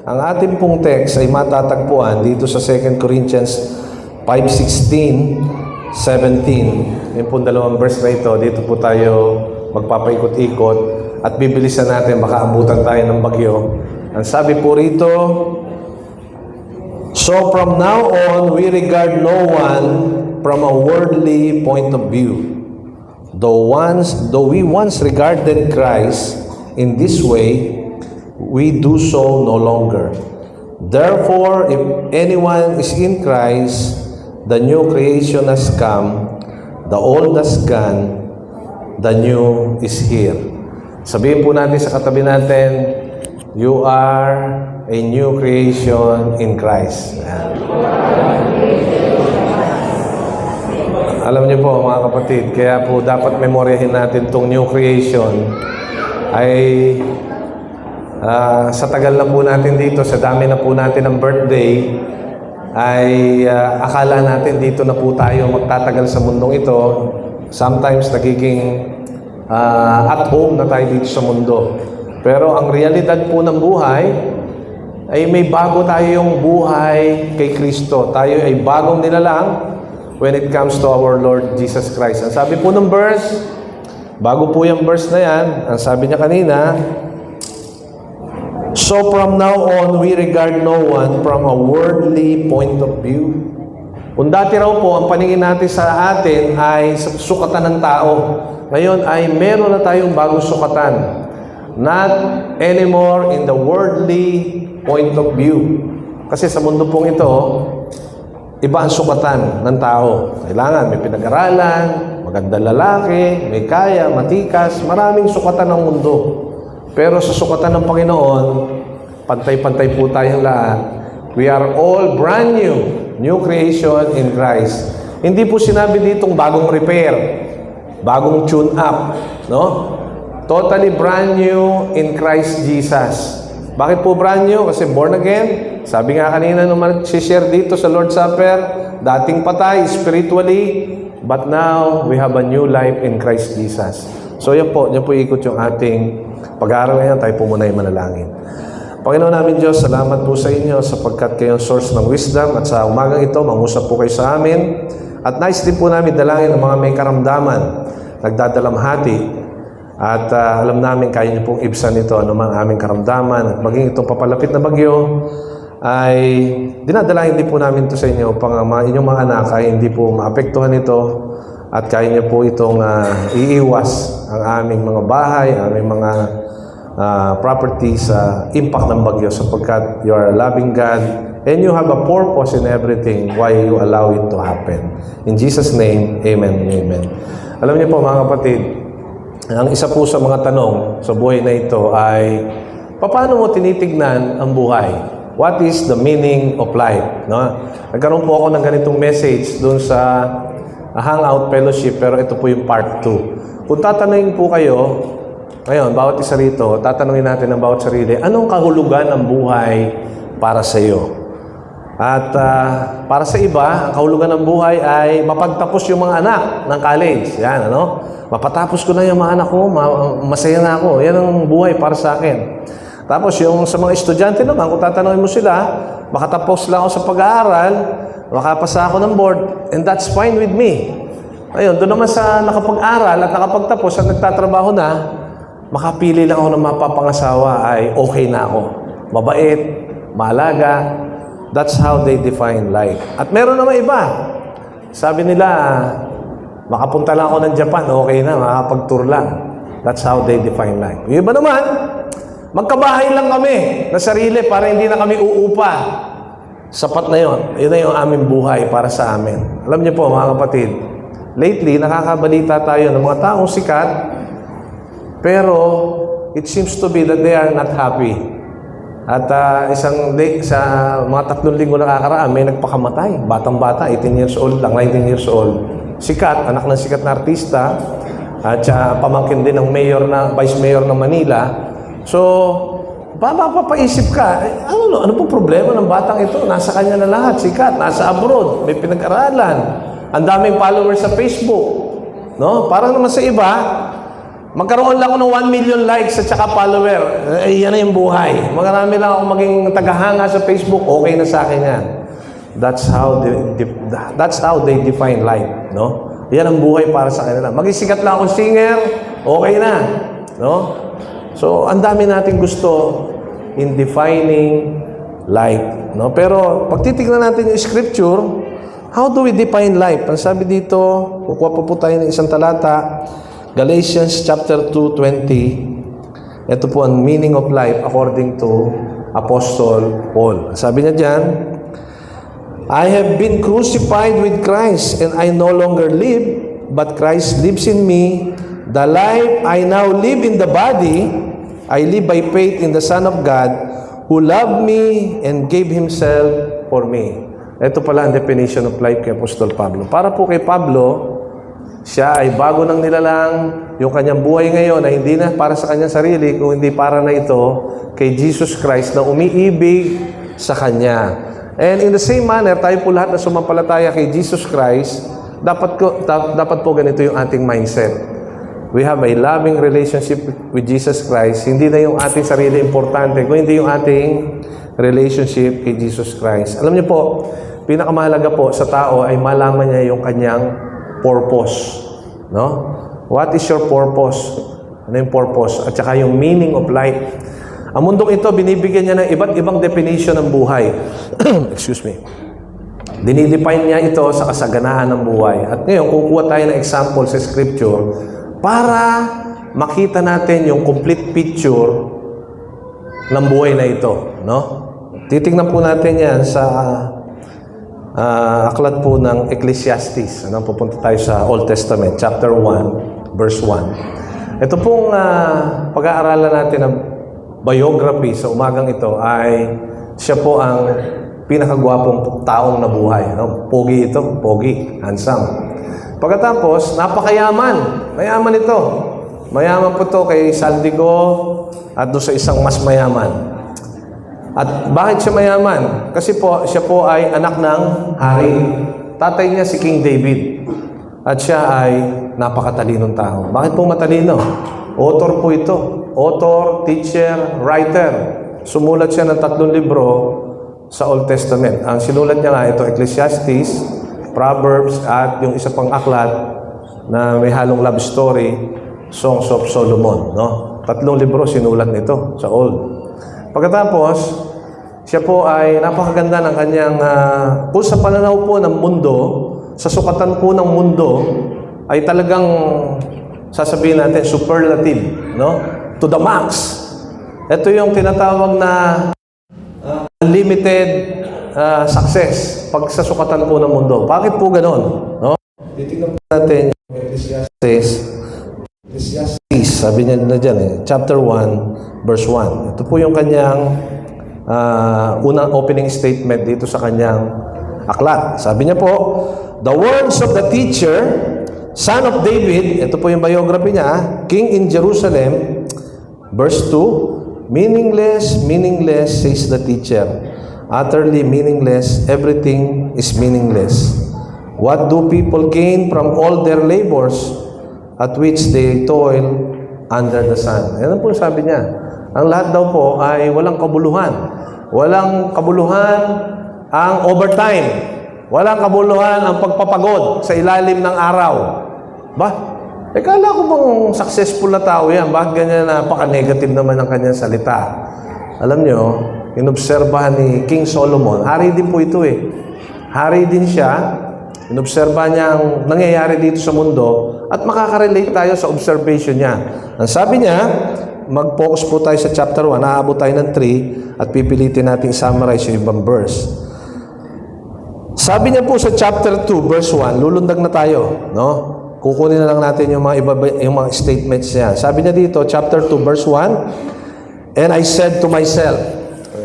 Ang ating pong text ay matatagpuan dito sa 2 Corinthians 5:16, 17. Yung pong dalawang verse na ito, dito po tayo magpapaikot-ikot at bibilisan natin, baka abutan tayo ng bagyo. Ang sabi po rito, "So from now on, we regard no one from a worldly point of view. Though we once regarded Christ in this way, we do so no longer. Therefore, if anyone is in Christ, the new creation has come, the old has gone, the new is here." Sabihin po natin sa katabi natin, you are a new creation in Christ. Alam niyo po mga kapatid, kaya po dapat memoryahin natin itong new creation ay sa tagal na po natin dito, sa dami na po natin ng birthday, ay akala natin dito na po tayo magtatagal sa mundong ito. Sometimes nagiging at home na tayo dito sa mundo. Pero ang realidad po ng buhay ay may bago tayong buhay kay Kristo. Tayo ay bagong nilalang when it comes to our Lord Jesus Christ. Ang sabi po ng verse, bago po yung verse na yan, ang sabi niya kanina, "So from now on, we regard no one from a worldly point of view." Kung dati raw po, ang paningin natin sa atin ay sukatan ng tao. Ngayon ay meron na tayong bagong sukatan. Not anymore in the worldly point of view. Kasi sa mundo pong ito, iba ang sukatan ng tao. Kailangan may pinag-aralan, magandang lalaki, may kaya, matikas, maraming sukatan ng mundo. Pero sa sukatan ng Panginoon, pantay-pantay po tayong lahat. We are all brand new creation in Christ. Hindi po sinabi ditong bagong repair, bagong tune up, no? Totally brand new in Christ Jesus. Bakit po brand new? Kasi born again. Sabi nga kanina nung mag-share dito sa Lord's Supper, dating patay spiritually, but now we have a new life in Christ Jesus. So yan po ikot yung ating pag-aaral ngayon. Tayo po muna yung manalangin. Panginoon namin Diyos, salamat po sa inyo sapagkat kayo ang source ng wisdom at sa umagang ito, mangusap po kayo sa amin. At nais din po namin dalangin ang mga may karamdaman, nagdadalamhati. At alam namin kaya niyo pong ibsan ito anumang aming karamdaman. At maging itong papalapit na bagyo ay dinadalangin din po namin ito sa inyo upang inyong mga anak ay hindi po maapektuhan ito at kaya niyo po itong iiwas ang aming mga bahay, aming mga properties sa impact ng bagyo sapagkat you are a loving God and you have a purpose in everything why you allow it to happen. In Jesus' name, Amen and Amen. Alam niyo po mga kapatid, ang isa po sa mga tanong sa buhay na ito ay, paano mo tinitignan ang buhay? What is the meaning of life? No? Nagkaroon po ako ng ganitong message doon sa Hangout Fellowship, pero ito po yung part 2. Kung tatanungin po kayo, ngayon, bawat isa rito, tatanungin natin ang bawat sarili, anong kahulugan ng buhay para sa iyo? At para sa iba, ang kahulugan ng buhay ay mapagtapos yung mga anak ng college. Yan, ano? Mapatapos ko na yung mga anak ko, masaya na ako. Yan ang buhay para sa akin. Tapos yung sa mga estudyante naman, kung tatanungin mo sila, makatapos lang ako sa pag-aaral, makapasa ako ng board, and that's fine with me. Ayun, doon naman sa nakapag-aral at nakapagtapos at nagtatrabaho na, makapili lang ako ng mapapangasawa ay okay na ako. Mabait, maalaga. That's how they define life. At meron naman iba. Sabi nila, makapunta lang ako ng Japan, okay na, makapag-tour lang. That's how they define life. Yung iba naman, magkabahay lang kami na sarili para hindi na kami uupa. Sapat na yun. Yun na yung aming buhay para sa amin. Alam niyo po mga kapatid, lately, nakakabalita tayo ng mga taong sikat, pero it seems to be that they are not happy. At sa mga 3 linggo nakakaraan, may nagpakamatay. Batang-bata, 18 years old lang, 19 years old. Sikat, anak ng sikat na artista, at pamangkin din ng vice mayor ng Manila. So, mapapaisip ka, ano po problema ng batang ito? Nasa kanya na lahat, sikat, nasa abroad, may pinag-aralan, ang daming followers sa Facebook. No? Parang naman sa iba, Magkaroon lang ako ng 1 million likes at saka follower. Yan na yung buhay. Marami lang ako maging tagahanga sa Facebook, okay na sa akin yan. That's how they define life, no? Yan ang buhay para sa kanila. Maging sikat lang akong singer, okay na, no? So, ang dami nating gusto in defining life, no? Pero pag titignan natin yung scripture, how do we define life? Ang sabi dito, kukuha po tayo ng isang talata, Galatians chapter 2:20. Ito po ang meaning of life according to Apostle Paul. Sabi niya diyan, I have been crucified with Christ, and I no longer live, but Christ lives in me. The life I now live in the body, I live by faith in the Son of God, who loved me and gave Himself for me. Ito pala ang definition of life kay Apostol Pablo. Para po kay Pablo, siya ay bago nang nilalang, yung kanyang buhay ngayon ay hindi na para sa kanyang sarili, kung hindi para na ito kay Jesus Christ na umiibig sa Kanya. And in the same manner, tayo po lahat na sumampalataya kay Jesus Christ, dapat po ganito yung ating mindset. We have a loving relationship with Jesus Christ. Hindi na yung ating sarili importante, kung hindi yung ating relationship kay Jesus Christ. Alam niyo po, pinakamahalaga po sa tao ay malaman niya yung kanyang purpose, no? What is your purpose? Ano yung purpose? At saka yung meaning of life. Ang mundong ito, binibigyan niya ng iba't ibang definition ng buhay. Excuse me. Dinidefine niya ito sa kasaganaan ng buhay. At ngayon, kukuha tayo ng example sa scripture para makita natin yung complete picture ng buhay na ito, no? Titingnan po natin yan sa aklat po ng Ecclesiastes. Pupunta tayo sa Old Testament, chapter 1, verse 1. Ito pong pag-aaralan natin ng biography sa umagang ito ay siya po ang pinakagwapong taong nabuhay. Pogi ito, pogi, handsome. Pagkatapos, napakayaman. Mayaman ito. Mayaman po ito kay Saldigo at doon sa isang mas mayaman. At bakit siya mayaman? Kasi po, siya po ay anak ng hari. Tatay niya si King David. At siya ay napakatalinong tao. Bakit po matalino? Author po ito. Author, teacher, writer. Sumulat siya ng 3 libro sa Old Testament. Ang sinulat niya nga ito, Ecclesiastes, Proverbs, at yung isa pang aklat na may halong love story, Songs of Solomon. No? 3 libro sinulat nito sa Old. Pagkatapos, siya po ay napakaganda ng kanyang, kung sa pananaw po ng mundo, sa sukatan po ng mundo, ay talagang, sasabihin natin, superlative, no? To the max. Ito yung tinatawag na unlimited success pag sa sukatan po ng mundo. Bakit po ganon? No? Titignan po natin yung Ecclesiastes, sabi niya na dyan chapter 1, verse 1. Ito po yung kanyang unang opening statement dito sa kanyang aklat. Sabi niya po, the words of the teacher, son of David, ito po yung biography niya, king in Jerusalem, verse 2, meaningless, meaningless, says the teacher. Utterly meaningless, everything is meaningless. What do people gain from all their labors at which they toil under the sun? Yan po sabi niya. Ang lahat daw po ay walang kabuluhan. Walang kabuluhan ang overtime. Walang kabuluhan ang pagpapagod sa ilalim ng araw. Ba? Kala ko bang successful na tao yan? Bakit ganyan napaka-negative naman ang kanyang salita? Alam nyo, inobserbahan ni King Solomon, hari din po ito Hari din siya. Inobserbahan niya ang nangyayari dito sa mundo at makaka-relate tayo sa observation niya. Ang sabi niya, mag-focus po tayo sa chapter 1, naabot tayo ng 3 at pipilitin natin summarize yung ibang verse. Sabi niya po sa chapter 2, verse 1, lulundag na tayo, no? Kukunin na lang natin yung mga statements niya. Sabi niya dito, chapter 2, verse 1, and I said to myself,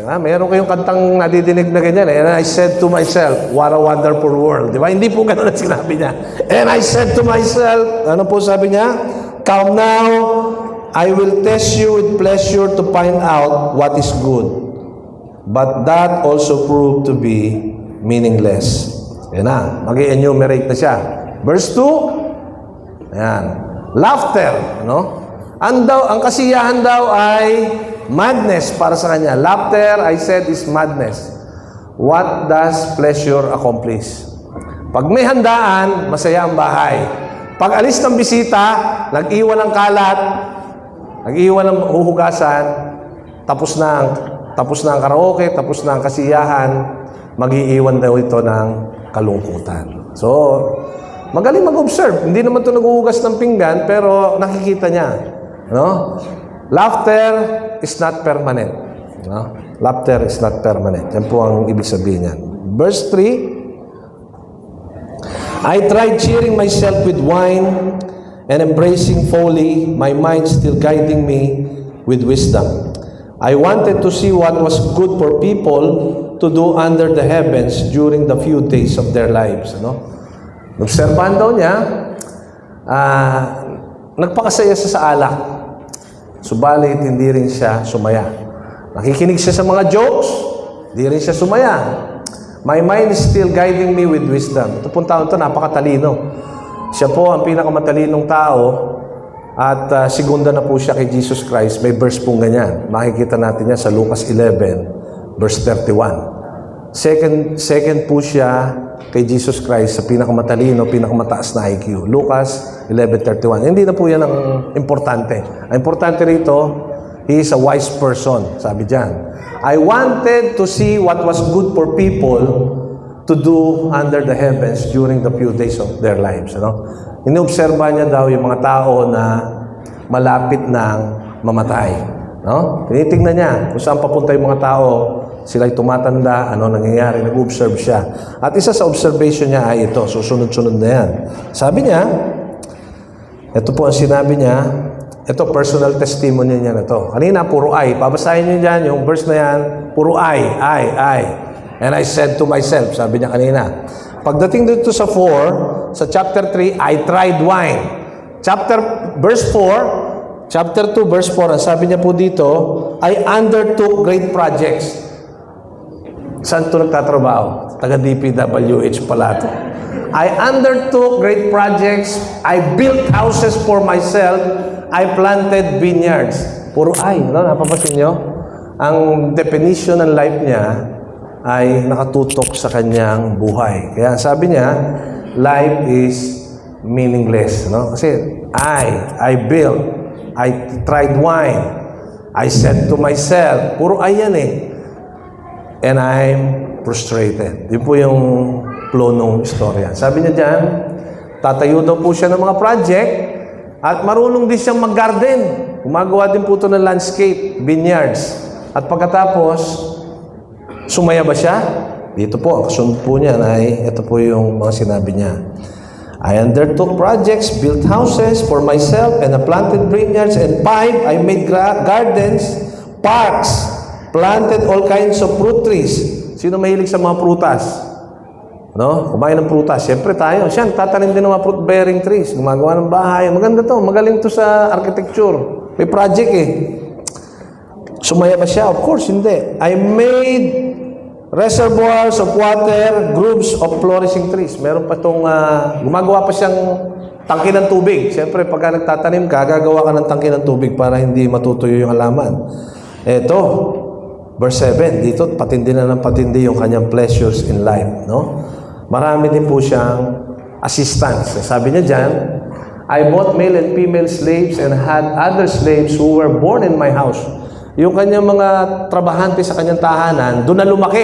meron kayong kantang nadidinig na ganyan and I said to myself, what a wonderful world. Di ba? Hindi po ganun ang sinabi niya. And I said to myself, ano po sabi niya? Come now, I will test you with pleasure to find out what is good. But that also proved to be meaningless. Yan na, mag-enumerate na siya. Verse 2, ayan, laughter, no? Ang kasiyahan daw ay madness para sa kanya. Laughter, I said, is madness. What does pleasure accomplish? Pag may handaan, masaya ang bahay. Pag alis ng bisita, nag-iwan ng kalat, nag-iwan ng huhugasan, tapos na ang karaoke, tapos na ang kasiyahan, mag-iiwan daw ito ng kalungkutan. So, magaling mag-observe. Hindi naman ito naghuhugas ng pinggan, pero nakikita niya. No? Laughter is not permanent. No? Laughter is not permanent. Yan po ang ibig sabihin niyan. Verse 3, I tried cheering myself with wine and embracing folly, my mind still guiding me with wisdom. I wanted to see what was good for people to do under the heavens during the few days of their lives. No? Obserbahan daw niya, nagpakasaya siya sa alak. Subalit, hindi rin siya sumaya. Nakikinig siya sa mga jokes, hindi rin siya sumaya. My mind is still guiding me with wisdom. Ito pong taon ito, napakatalino. Siya po ang pinakamatalinong tao at segunda na po siya kay Jesus Christ. May verse pong ganyan. Makikita natin yan sa Lucas 11, verse 31. Second po siya kay Jesus Christ sa pinakamatalino, pinakamataas na IQ. Lucas 11:31. Hindi na po yan ang importante. Ang importante rito, he is a wise person, sabi diyan. I wanted to see what was good for people to do under the heavens during the few days of their lives. Ano? Inoobserba niya daw yung mga tao na malapit ng mamatay. No? Tinitingnan niya kung saan papunta yung mga tao. Sila'y tumatanda, ano nangyayari, nag-observe siya. At isa sa observation niya ay ito, susunod-sunod na yan. Sabi niya, ito po ang sinabi niya, ito, personal testimony niya na ito. Kanina, puro I. Babasahin niyo dyan, yung verse na yan, puro I. And I said to myself, sabi niya kanina. Pagdating dito sa 4, sa chapter 3, I tried wine. Verse 4, chapter 2, verse 4, ang sabi niya po dito, I undertook great projects. Saan ito nagtatrabaho? Taga DPWH pala ito. I undertook great projects. I built houses for myself. I planted vineyards. Puro I. No? Napapansin nyo? Ang definition ng life niya ay nakatutok sa kanyang buhay. Kaya sabi niya, life is meaningless. No? Kasi I built. I tried wine. I said to myself, puro I yan eh. And I'm frustrated. Yun po yung flow ng istorya. Sabi niya dyan, tatayo daw po siya ng mga project at marunong din siyang mag-garden. Gumagawa din po ito ng landscape, vineyards. At pagkatapos, sumaya ba siya? Dito po, ang kasunod po niya ay ito po yung mga sinabi niya. I undertook projects, built houses for myself, and I planted vineyards, and 5, I made gardens, parks, planted all kinds of fruit trees. Sino mahilig sa mga prutas? No? Kumain ng prutas. Siyempre tayo. Siya, tatanim din ng mga fruit-bearing trees. Gumagawa ng bahay. Maganda to. Magaling to sa architecture. May project eh. Sumaya ba siya? Of course, hindi. I made reservoirs of water, groves of flourishing trees. Meron pa itong, gumagawa pa siyang tangke ng tubig. Siyempre, pagka nagtatanim ka, gagawa ka ng tangke ng tubig para hindi matutuyo yung halaman. Ito, verse 7, dito patindi na ng patindi yung kanyang pleasures in life, no? Marami din po siyang assistants. Sabi niya diyan, I bought male and female slaves and had other slaves who were born in my house. Yung kanyang mga trabahante sa kanyang tahanan, doon na lumaki.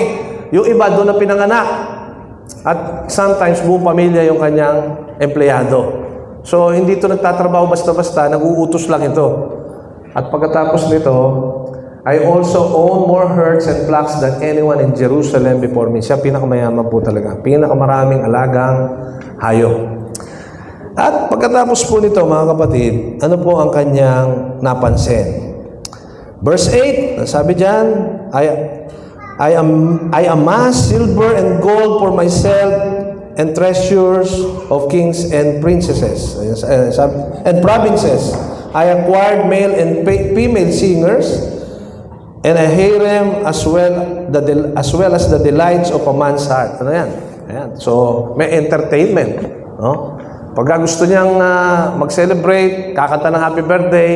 Yung iba doon na pinanganak. At sometimes buong pamilya yung kanyang empleyado. So hindi ito nagtatrabaho basta-basta, nag-uutos lang ito. At pagkatapos nito, I also own more herds and flocks than anyone in Jerusalem before me. Siya pinakamayaman po talaga. Pinakamaraming alagang hayop. At pagkatapos po nito, mga kapatid, ano po ang kanyang napansin? Verse 8, sabi diyan, I amassed silver and gold for myself and treasures of kings and princesses and provinces. I acquired male and female singers and a harem as well as the delights of a man's heart. Ano yan? Ayan. So, may entertainment. No? Pagka gusto niyang mag-celebrate, kakanta ng happy birthday,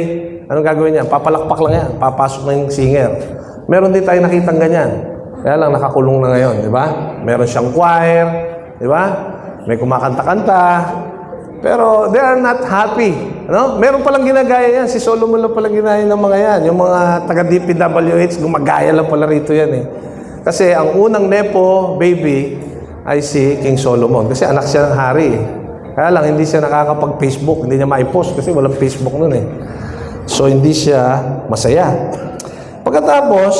Anong gagawin niya? Papalakpak lang yan. Papasok na yung singer. Meron din tayo nakitang ganyan. Kaya lang nakakulong na ngayon, di ba? Meron siyang choir, di ba? May kumakanta-kanta. Pero they are not happy. Ano? Meron palang ginagaya yan. Si Solomon lang palang ginaya ng mga yan. Yung mga taga-DPWH, gumagaya lang pala rito yan eh. Kasi ang unang Nepo baby ay si King Solomon. Kasi anak siya ng hari eh. Kaya lang, hindi siya nakakapag-Facebook. Hindi niya ma-post kasi walang Facebook nun eh. So, hindi siya masaya. Pagkatapos,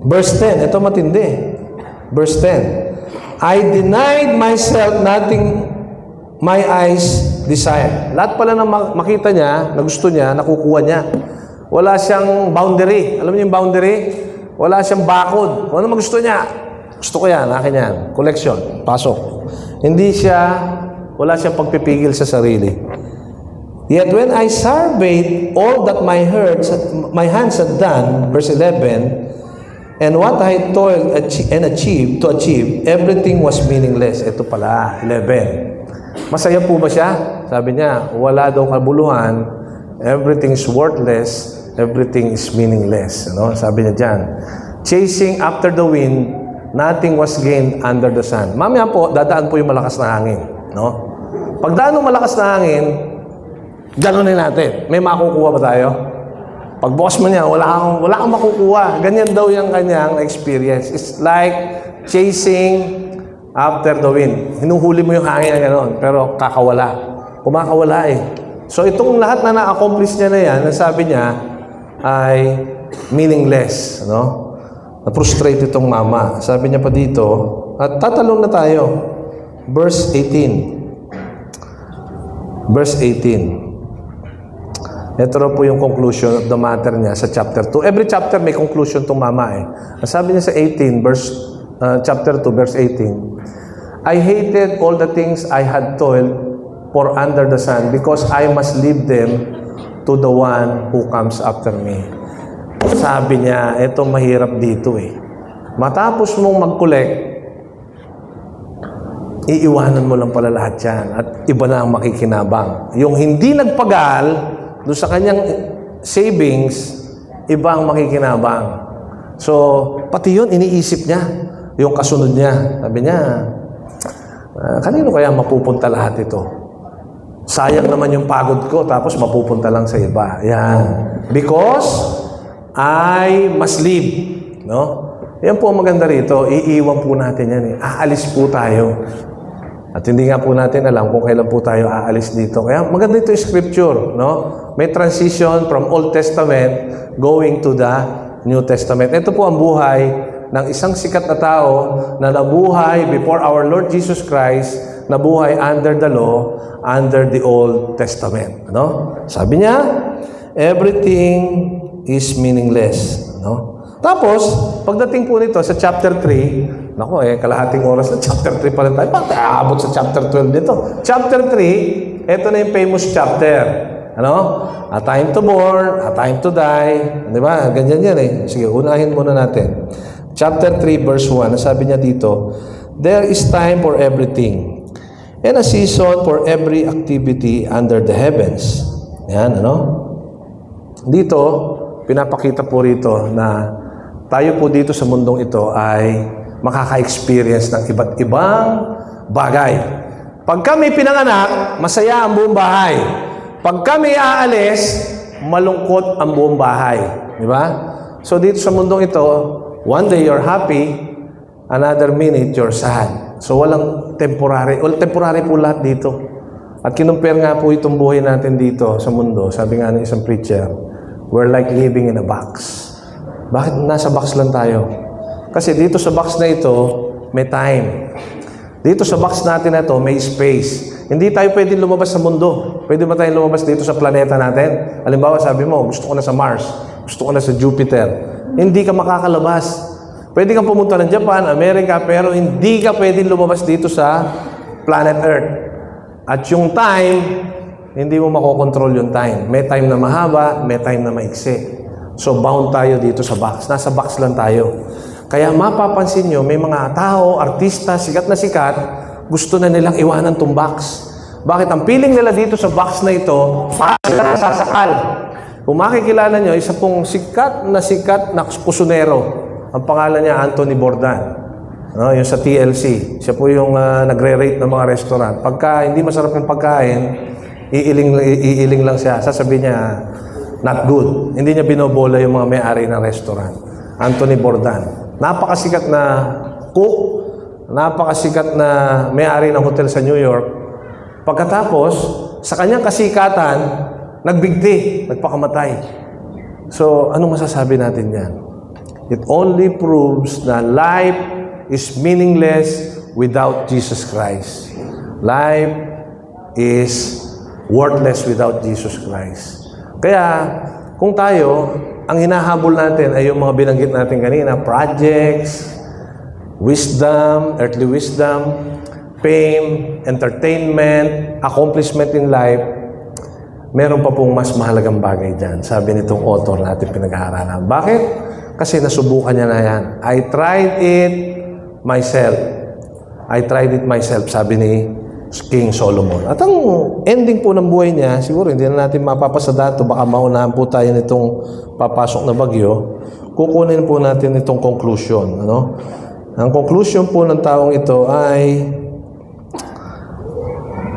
verse 10. Ito matindi. Verse 10. I denied myself nothing my eyes desire. Lahat pala na makita niya, na gusto niya, nakukuha niya. Wala siyang boundary. Alam niyo yung boundary? Wala siyang bakod. Kung ano gusto niya, gusto ko yan, akin yan. Collection, pasok. Hindi siya, wala siyang pagpipigil sa sarili. Yet when I surveyed all that my hands had done, verse 11, and what I toiled and achieved to achieve, everything was meaningless. Ito pala, 11. Masaya po ba siya? Sabi niya, wala daw kabuluhan, everything is worthless, everything is meaningless. Ano? Sabi niya dyan, chasing after the wind, nothing was gained under the sun. Mamaya po, dadaan po yung malakas na hangin. No? Pag daan ng malakas na hangin, ganunin natin. May makukuha ba tayo? Pag boss mo niya, wala kang makukuha. Ganyan daw yung kanyang experience. It's like chasing after the wind. Hinuhuli mo yung hangin na gano'n, pero kakawala. Kumakawala eh. So itong lahat na na-accomplish niya na yan, sabi niya, ay meaningless. No? Na-frustrate itong mama. Sabi niya pa dito, at tatalong na tayo. Verse 18. Verse 18. Ito raw po yung conclusion of the matter niya sa chapter 2. Every chapter may conclusion itong mama eh. Sabi niya sa 18, chapter 2, verse 18, I hated all the things I had toiled for under the sun because I must leave them to the one who comes after me. Sabi niya, ito mahirap dito eh. Matapos mong mag-collect, iiwanan mo lang pala lahat yan at iba na ang makikinabang. Yung hindi nagpagal doon sa kanyang savings, iba ang makikinabang. So, pati yun, iniisip niya. Yung kasunod niya. Sabi niya, kanino kaya mapupunta lahat ito? Sayang naman yung pagod ko, tapos mapupunta lang sa iba. Yan. Because I must leave. No? Yan po ang maganda rito. Iiwan po natin yan. Aalis po tayo. At hindi nga po natin alam kung kailan po tayo aalis dito. Kaya maganda ito yung scripture. No? May transition from Old Testament going to the New Testament. Ito po ang buhay ng isang sikat na tao na nabuhay before our Lord Jesus Christ, nabuhay under the law, under the Old Testament. No? Sabi niya, everything is meaningless. No? Tapos, pagdating po nito sa chapter 3, naku kalahating oras na chapter 3 pa rin tayo. Bakit aabot sa chapter 12 dito? Chapter 3, ito na yung famous chapter. Ano? A time to born, a time to die. Di ba? Ganyan yan eh. Sige, unahin muna natin. Chapter 3, verse 1, sabi niya dito, there is time for everything, and a season for every activity under the heavens. Yan, ano? Dito, pinapakita po rito na tayo po dito sa mundong ito ay makaka-experience ng iba't ibang bagay. Pag kami pinanganak, masaya ang buong bahay. Pag kami aalis, malungkot ang buong bahay. Di ba? So dito sa mundong ito, one day you're happy, another minute you're sad. So walang temporary. Temporary po lahat dito. At kinumpare nga po itong buhay natin dito sa mundo. Sabi nga ng isang preacher, we're like living in a box. Bakit nasa box lang tayo? Kasi dito sa box na ito, may time. Dito sa box natin na ito, may space. Hindi tayo pwedeng lumabas sa mundo. Pwede ba tayong lumabas dito sa planeta natin? Halimbawa, sabi mo, gusto ko na sa Mars. Gusto ko na sa Jupiter. Hindi ka makakalabas. Pwede kang pumunta ng Japan, America, pero hindi ka pwedeng lumabas dito sa planet Earth. At yung time, hindi mo makokontrol yung time. May time na mahaba, may time na maiksi. So, bound tayo dito sa box. Nasa box lang tayo. Kaya mapapansin nyo, may mga tao, artista, sikat na sikat, gusto na nilang iwanan tong box. Bakit? Ang feeling nila dito sa box na ito, sila nasasakal. Kung makikilala nyo, isa pong sikat na kusunero. Ang pangalan niya, Anthony Bourdain. No, yung sa TLC. Siya po yung nagre-rate ng mga restaurant. Pagka hindi masarap yung pagkain, iiling lang siya. Sasabihin niya, not good. Hindi niya binobola yung mga may-ari ng restaurant. Anthony Bourdain. Napakasikat na cook, napakasikat na may-ari ng hotel sa New York. Pagkatapos, sa kanyang kasikatan, nagbigti, nagpakamatay. So, anong masasabi natin yan? It only proves na life is meaningless without Jesus Christ. Life is worthless without Jesus Christ. Kaya, kung tayo, ang hinahabol natin ay yung mga binanggit natin kanina, projects, wisdom, earthly wisdom, fame, entertainment, accomplishment in life, meron pa pong mas mahalagang bagay dyan. Sabi nitong author natin pinag-aaralan. Bakit? Kasi nasubukan niya na yan. I tried it myself, sabi ni King Solomon. At ang ending po ng buhay niya, siguro hindi na natin mapapasada ito, baka maunahan po tayo nitong papasok na bagyo, kukunin po natin itong conclusion. Ano? Ang conclusion po ng taong ito ay,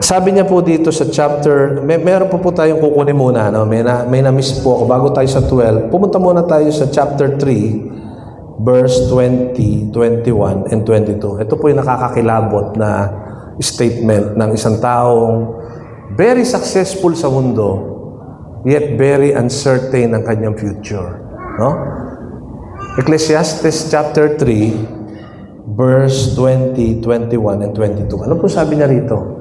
sabi niya po dito sa chapter, meron po tayong kukunin muna, no? May na-miss po ako. Bago tayo sa 12, pumunta muna tayo sa chapter 3, verse 20, 21, and 22. Ito po yung nakakakilabot na statement ng isang taong very successful sa mundo, yet very uncertain ang kanyang future. No? Ecclesiastes chapter 3, verse 20, 21, and 22. Ano po sabi niya rito?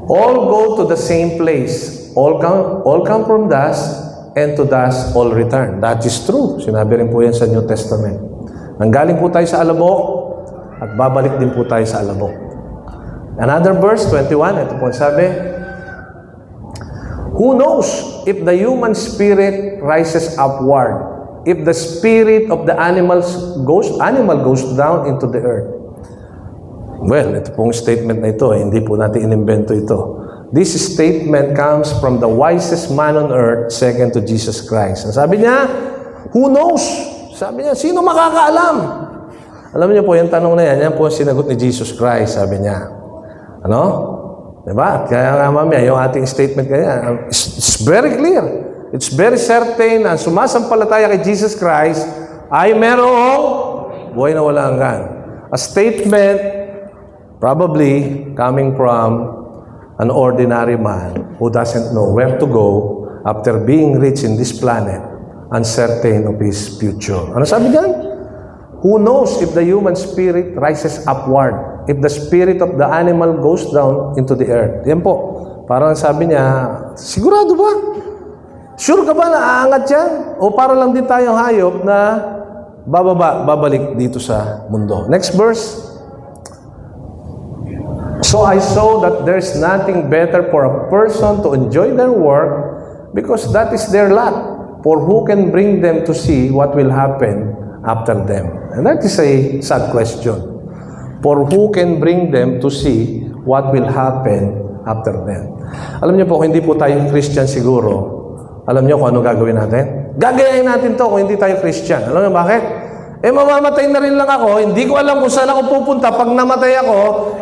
All go to the same place. All come from dust, and to dust all return. That is true. Sinabi rin po yan sa New Testament. Nanggaling po tayo sa alabok, at babalik din po tayo sa alabok. Another verse, 21, ito po sabi, who knows if the human spirit rises upward, if the spirit of the animal goes down into the earth? Well, ito pong statement na ito, hindi po natin inimbento ito. This statement comes from the wisest man on earth, second to Jesus Christ. Ang sabi niya, who knows? Sabi niya, sino makakaalam? Alam niyo po, yung tanong na yan po ang sinagot ni Jesus Christ, sabi niya. Ano? Diba? Kaya nga mamaya, yung ating statement kaya, it's very clear. It's very certain na sumasampalataya kay Jesus Christ ay merong buhay na wala hanggan. A statement probably coming from an ordinary man who doesn't know where to go after being rich in this planet, uncertain of his future. Ano sabi diyan? Who knows if the human spirit rises upward, if the spirit of the animal goes down into the earth? Yan po. Parang sabi niya, sigurado ba? Sure ka ba na aangat yan? O para lang din tayong hayop na babalik dito sa mundo. Next verse. So I saw that there's nothing better for a person to enjoy their work because that is their lot. For who can bring them to see what will happen after them? And that is a sad question. For who can bring them to see what will happen after them? Alam niyo po, kung hindi po tayo Christian siguro, alam niyo kung ano gagawin natin? Gagayahin natin to kung hindi tayo Christian. Alam niyo bakit? Mamamatay na rin lang ako, hindi ko alam kung saan ako pupunta. Pag namatay ako,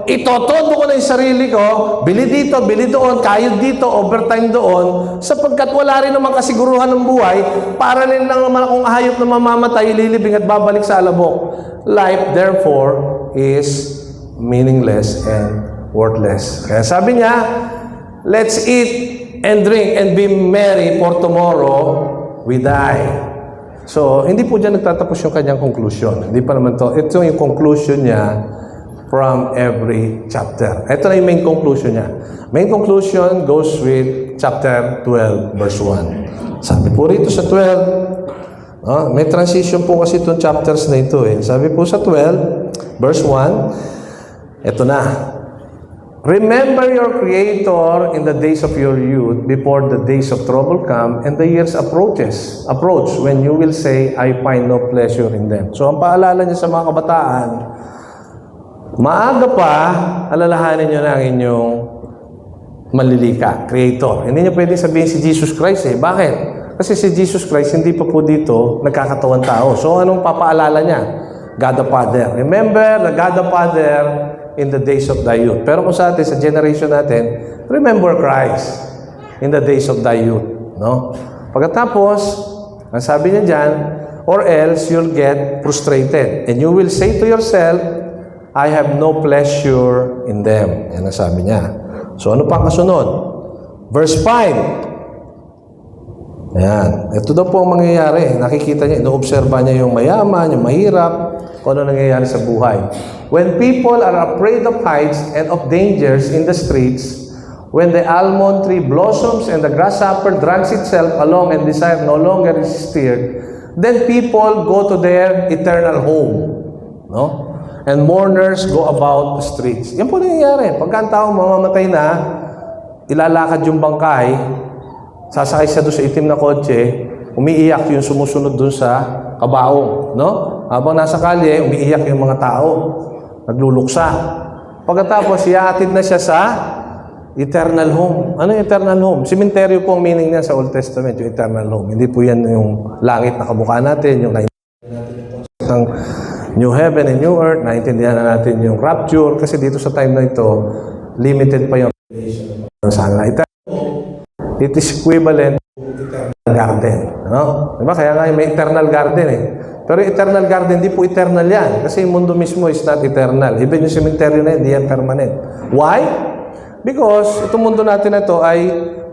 itotodo ko na yung sarili ko, bili dito, bili doon, kayod dito, overtime doon, sapagkat wala rin naman kasiguruhan ng buhay, para rin lang naman akong hayop na mamamatay, lilibing at babalik sa alabok. Life, therefore, is meaningless and worthless. Kaya sabi niya, let's eat and drink and be merry, for tomorrow we die. So, hindi po dyan nagtatapos yung kanyang conclusion. Hindi pa naman to. Ito yung conclusion niya from every chapter. Ito na yung main conclusion niya. Main conclusion goes with chapter 12, verse 1. Sabi po rito sa 12, may transition po kasi itong chapters na ito. Sabi po sa 12, verse 1, ito na. Remember your Creator in the days of your youth, before the days of trouble come and the years approach, when you will say, I find no pleasure in them. So, ang paalala niya sa mga kabataan, maaga pa, alalahanin niyo na ang inyong malilika, Creator. Hindi niya pwedeng sabihin si Jesus Christ Bakit? Kasi si Jesus Christ, hindi pa po dito nagkakatawan tao. So, anong papaalala niya? God the Father. Remember the God the Father in the days of thy youth. Pero kung sa atin, sa generation natin, remember Christ in the days of thy youth. No? Pagkatapos, ang sabi niya dyan, or else you'll get frustrated. And you will say to yourself, I have no pleasure in them. Yan ang sabi niya. So, ano pa ang kasunod? Verse 5. Ayan. Ito daw po ang mangyayari. Nakikita niya, inoobserba niya yung mayaman, yung mahirap, kung ano nangyayari sa buhay. When people are afraid of heights and of dangers in the streets, when the almond tree blossoms and the grasshopper drags itself along and desire no longer is stirred, then people go to their eternal home. No? And mourners go about the streets. Yan po nangyayari. Pagka ang tao mamamatay na, ilalakad yung bangkay, sasakay siya doon sa itim na kotse, umiiyak yung sumusunod doon sa kabaong. No? Habang nasa kalye, umiiyak yung mga tao. Nagluluksa. Pagkatapos, iatid na siya sa eternal home. Ano yung eternal home? Cementerio po ang meaning niya sa Old Testament, yung eternal home. Hindi po yan yung langit na kamukha natin, yung ng new heaven and new earth, naintindihan na natin yung rapture, kasi dito sa time na ito, limited pa yung sana. It is equivalent to eternal garden. No? Diba? Kaya nga may eternal garden eh. Pero eternal garden, di po eternal yan. Kasi yung mundo mismo is not eternal. Even yung cemetery na hindi yan permanent. Why? Because itong mundo natin na ito ay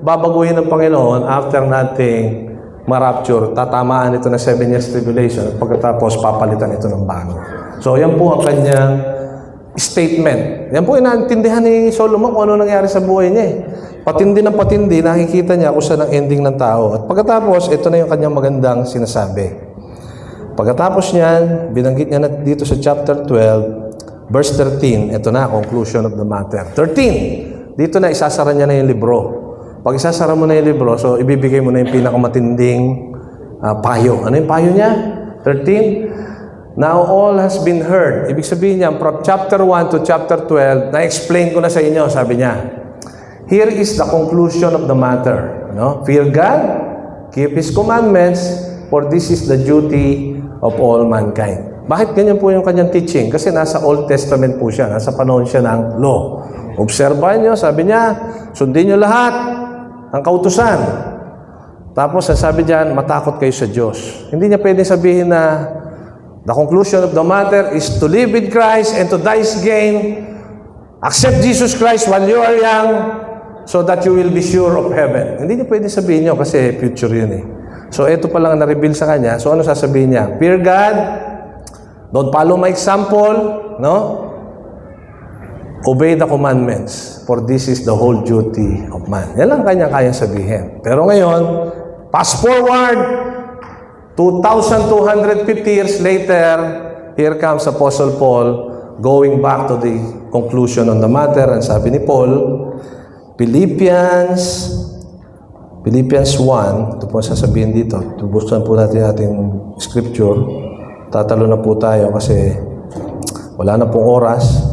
babaguhin ng Panginoon after nating ma-rapture. Tatamaan ito na 7 years tribulation. Pagkatapos, papalitan ito ng bago. So, yan po ang kanyang statement. Yan po inaintindihan ni Solomon kung ano nangyari sa buhay niya eh. Patindi ng patindi, nakikita niya kung saan ang ending ng tao. At pagkatapos, ito na yung kanyang magandang sinasabi. Pagkatapos niyan, binanggit niya na dito sa chapter 12, verse 13. Ito na, conclusion of the matter. 13. Dito na, isasara niya na yung libro. Pag isasara mo na yung libro, so ibibigay mo na yung pinakamatinding payo. Ano yung payo niya? 13. Now all has been heard. Ibig sabihin niya, from chapter 1 to chapter 12, na-explain ko na sa inyo, sabi niya. Here is the conclusion of the matter. No? Fear God, keep His commandments, for this is the duty of all mankind. Bakit ganyan po yung kanyang teaching? Kasi nasa Old Testament po siya, nasa panahon siya ng law. Obserbahan nyo, sabi niya, sundin nyo lahat ang kautusan. Tapos, sabi diyan, matakot kayo sa Diyos. Hindi niya pwedeng sabihin na the conclusion of the matter is to live with Christ and to die is gain. Accept Jesus Christ while you are young so that you will be sure of heaven. Hindi niya pwedeng sabihin nyo kasi future yun eh. So, ito pa lang na-reveal sa kanya. So, ano sasabihin niya? Fear God, don't follow my example, no? Obey the commandments, for this is the whole duty of man. Yan lang kanya kayang sabihin. Pero ngayon, fast forward, 2,250 years later, here comes Apostle Paul, going back to the conclusion on the matter. And sabi ni Paul, Philippians 1, ito po sasabihin dito. Tubusan po natin ating scripture. Tatalo na po tayo kasi wala na pong oras.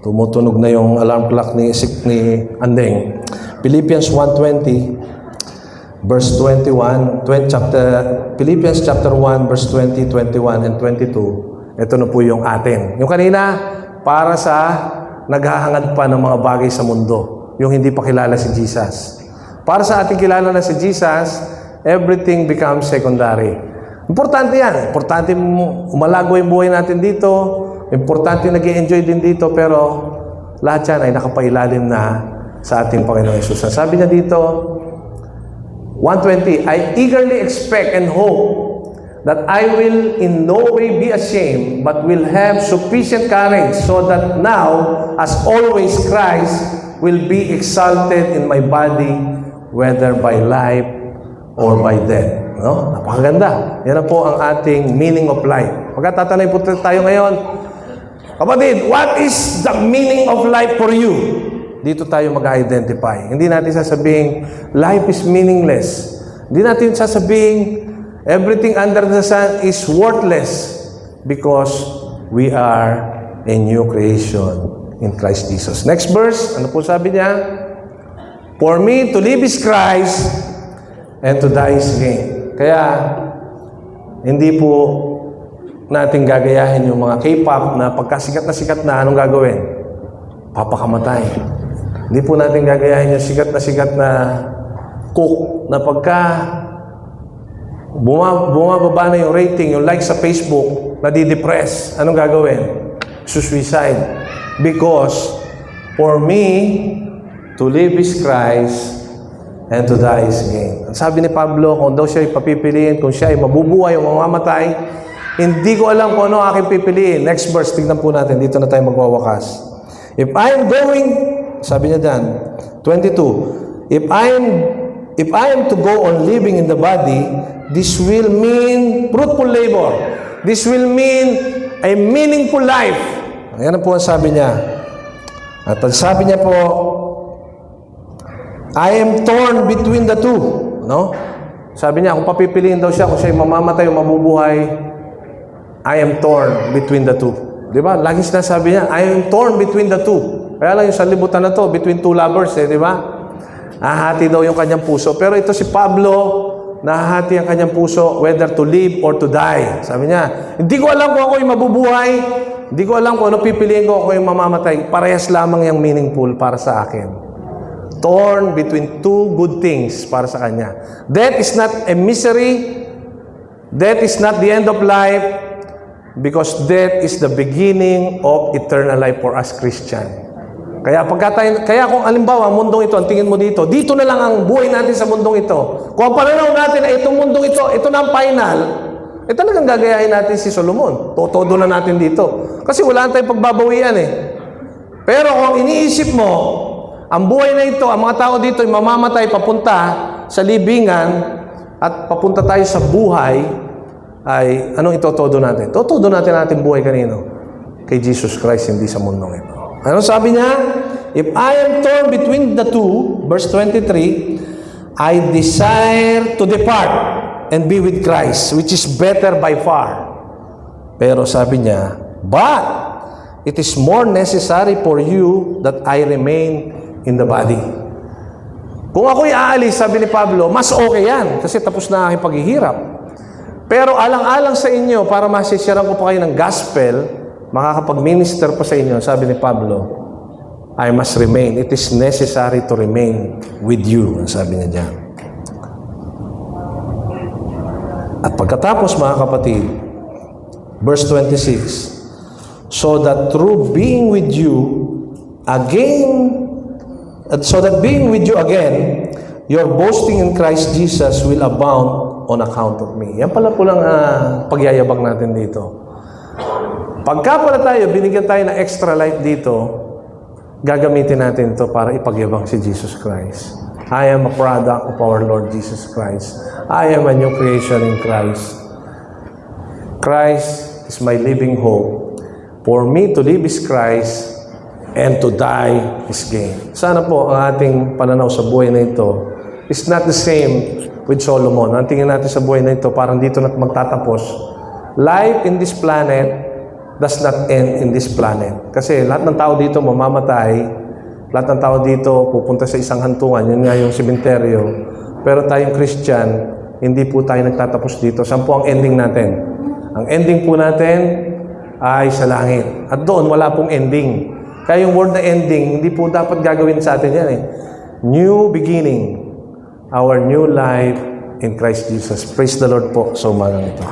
Tumutunog na yung alarm clock ni Andeng. Philippians 1:20, verse 21, Philippians chapter 1, verse 20, 21, and 22. Ito na po yung atin. Yung kanina, para sa naghahangad pa ng mga bagay sa mundo. Yung hindi pa kilala si Jesus. Para sa ating kilala na si Jesus, everything becomes secondary. Importante yan. Importante umalago yung buhay natin dito. Importante nag-i-enjoy din dito. Pero lahat yan ay nakapailalim na sa ating Panginoon Jesus. Sabi niya dito, 1:20, I eagerly expect and hope that I will in no way be ashamed, but will have sufficient courage, so that now, as always, Christ will be exalted in my body, whether by life or by death. No? Napakaganda. Yan na po ang ating meaning of life. Pagkatatanay po tayo ngayon, kapatid, what is the meaning of life for you? Dito tayo mag-identify. Hindi natin sasabihin, life is meaningless. Hindi natin sasabihin, everything under the sun is worthless because we are a new creation in Christ Jesus. Next verse, ano po sabi niya? For me, to live is Christ, and to die is gain. Kaya, hindi po natin gagayahin yung mga K-pop na pagkasikat na, anong gagawin? Papakamatay. Hindi po natin gagayahin yung sikat na cook na pagka bumababa na yung rating, yung like sa Facebook, nadidepress. Anong gagawin? Suicide. Because, for me, to live is Christ, and to die is gain. Ang sabi ni Pablo, kung daw siya ay papipiliin, kung siya ay mabubuhay o mamamatay, hindi ko alam kung ano aking pipiliin. Next verse, tignan po natin. Dito na tayo magwawakas. If I am going, sabi niya dyan, 22, If I am to go on living in the body, this will mean fruitful labor. This will mean a meaningful life. Ayan po ang sabi niya. At ang sabi niya po, I am torn between the two. No? Sabi niya, kung papipiliin daw siya, kung siya mamamatay o mabubuhay, I am torn between the two. Di ba? Lagi sinasabi niya, I am torn between the two. Kaya lang yung sa libutan na to, between two lovers, di ba? Nahahati daw yung kanyang puso. Pero ito si Pablo, nahahati ang kanyang puso whether to live or to die. Sabi niya, hindi ko alam kung ako yung mabubuhay, hindi ko alam kung ano pipiliin ko, ako yung mamamatay. Parehas lamang yung meaningful para sa akin. Torn between two good things para sa kanya. Death is not a misery. Death is not the end of life, because death is the beginning of eternal life for us Christian. Kaya kung alimbawa, mundong ito, ang tingin mo dito na lang ang buhay natin sa mundong ito. Kung ang pananaw natin ay itong mundong ito na ang final, talagang gagayahin natin si Solomon. Todo na natin dito. Kasi wala tayong pagbabawian eh. Pero kung iniisip mo, ang buhay na ito, ang mga tao dito ay mamamatay papunta sa libingan at papunta tayo sa buhay, ay anong itotodo natin? Totodo natin ating buhay kanino? Kay Jesus Christ, hindi sa mundong ito. Ano sabi niya? If I am torn between the two, verse 23, I desire to depart and be with Christ, which is better by far. Pero sabi niya, but it is more necessary for you that I remain in the body. Kung ako'y aalis, sabi ni Pablo, mas okay yan, kasi tapos na aking paghihirap. Pero alang-alang sa inyo, para masisyaran ko pa kayo ng gospel, makakapag-minister pa sa inyo, sabi ni Pablo, I must remain. It is necessary to remain with you, sabi niya dyan. At pagkatapos, mga kapatid, verse 26, so that through being with you again, so that being with you again, your boasting in Christ Jesus will abound on account of me. Yan pala po lang pagyayabang natin dito. Pagka pala tayo, binigyan tayo ng extra life dito, gagamitin natin to para ipagyabang si Jesus Christ. I am a product of our Lord Jesus Christ. I am a new creation in Christ. Christ is my living hope. For me to live is Christ, and to die is gain. Sana po ang ating pananaw sa buhay na ito is not the same with Solomon. Ang tingin natin sa buhay na ito, parang dito na magtatapos. Life in this planet does not end in this planet. Kasi lahat ng tao dito mamamatay, lahat ng tao dito pupunta sa isang hantungan, yun nga yung sementeryo. Pero tayong Christian, hindi po tayo nagtatapos dito. Saan po ang ending natin? Ang ending po natin ay sa langit. At doon, wala pong ending. Kaya yung word na ending, hindi po dapat gagawin sa atin yan eh. New beginning. Our new life in Christ Jesus. Praise the Lord po sa umagang ito.